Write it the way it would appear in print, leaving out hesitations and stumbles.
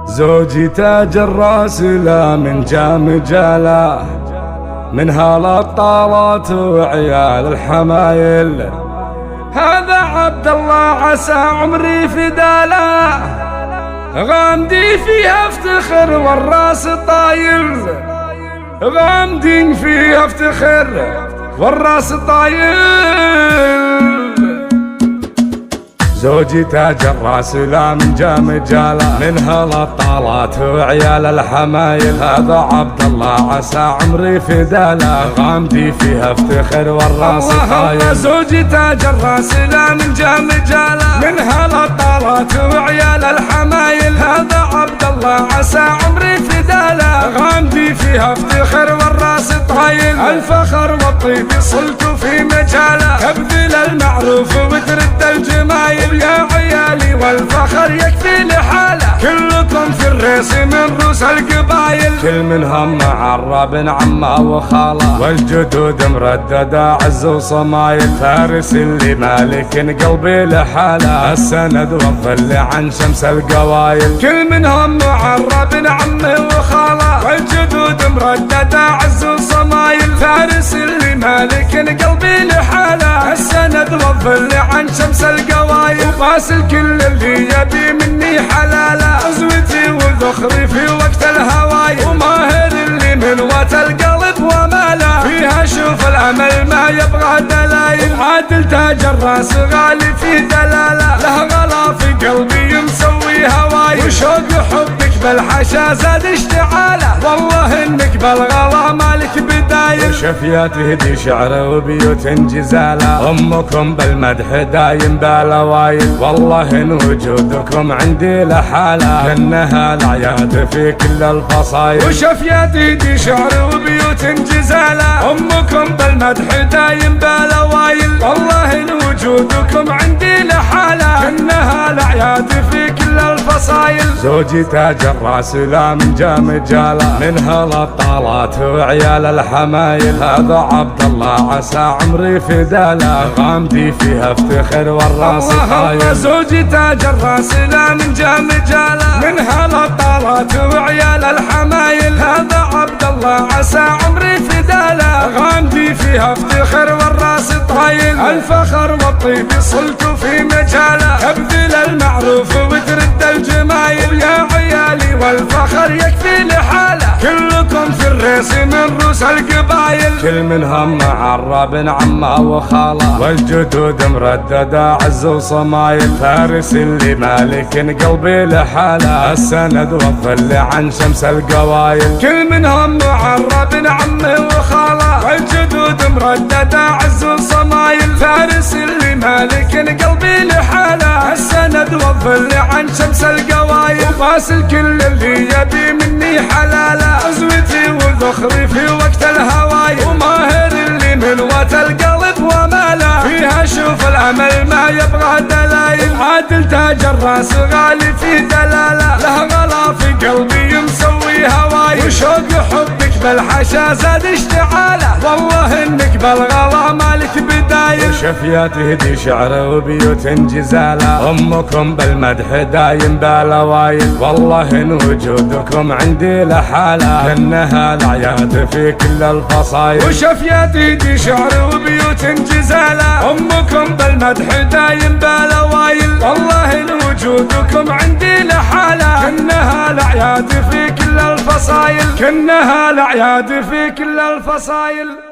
زوجي تاج الراس لا من جام جاله، منها الابطالات وعيال الحمايل. هذا عبد الله عسى عمري فداله، غامدي فيها افتخر والراس طايل، غامدين فيها افتخر والراس طايل. زوجي تاج الراس لا من جام جاله، منها الابطالات وعيال الحمايل. هذا عبد الله عسى عمري فداله، غامدي فيها افتخر والراس طايل. زوجي تاج الراس لا من جام جاله، منها الابطالات وعيال الحمايل. هذا عبد الله عسى عمري فداله، غامدي فيها افتخر والراس طايل. الفخر والطيب صلت في مجاله، تبذل المعروف وترد الجمايل. يا عيالي والفخر يكفي لحاله، كلكم في الريس من رؤوس القبايل. كل منهم معرب عمه وخاله، والجدود مردده عز وصمايل. فارس اللي مالك قلبي لحاله، السند والظل عن شمس القوايل. كل منهم معرب عمه وخاله، والجدود مردده عز وصمايل. فارس اللي مالك قلبي لحاله، السند والظل عن شمس القوايل. وقاسل كل اللي يبي مني حلاله، عزوتي وذخري في وقت الهوايل. وماهر اللي من وات القلب وماله، فيها شوف الامل ما يبغى دلايل. عادل تاج الراس غالي في دلاله، له غلا في قلبي مسوي هوايل. وشوق حبك بالحشا زاد اشتعاله، والله انك بالغلا مالك بدايل. وشفيات تهدي شعر وبيوت جزاله، امكم بالمدح دايم بالاوايل. والله ان وجودكم عندي لحاله، كانها العياد في كل الفصايل. وشفيات تهدي شعر وبيوت جزاله، امكم بالمدح دايم بالاوايل. والله ان وجودكم عندي لحاله، كانها العياد في كل الفصايل. زوجي تاج الراس لا من جام جاله، منها الابطالات وعيال الحمايل. هذا عبد الله عسى عمري فداله، غامدي فيها افتخر والراس طايل. زوجي تاج الراس لا من جام جاله، منها الابطالات وعيال الحمايل. هذا عبد الله عسى عمري فداله، غامدي فيها افتخر والراس طايل. الفخر والطيب صلت في مجاله، تبذل المعروف وترد الجمايل. يا عيالي والفخر يكفي لحاله، كلكم في الريس من رؤوس القبايل. كل منهم معرب عمه وخاله، والجدود مردده عز وصمايل. فارس اللي مالك قلبي لحاله، السند والظل عن شمس القوايل. كل منهم معرب عمه وخاله، والجدود مردده عز وصمايل. فارس اللي مالك قلبي لحاله، السند والظل عن شمس القوايل. وقاسل كل اللي يبي مني حلاله، عزوتي وذخري في وقت الهوايل. وماهر اللي من وات القلب وماله، فيها شوف الامل ما يبغى دلايل. عادل تاج الراس غالي في دلاله، له غلا في قلبي مسوي هوايل. وشوق حبك بالحشا زاد اشتعاله، والله انك بالغلا مالك بدايل. وشفيات تهدي شعر وبيوت جزاله، امكم بالمدح دايم بالاوايل. والله ان وجودكم عندي لحاله، كانها العياد في كل الفصايل. وشفيات تهدي شعر وبيوت جزاله، امكم بالمدح دايم بالاوايل. والله ان وجودكم عندي لحاله، كانها العياد في كل الفصايل، كانها العياد في كل الفصايل.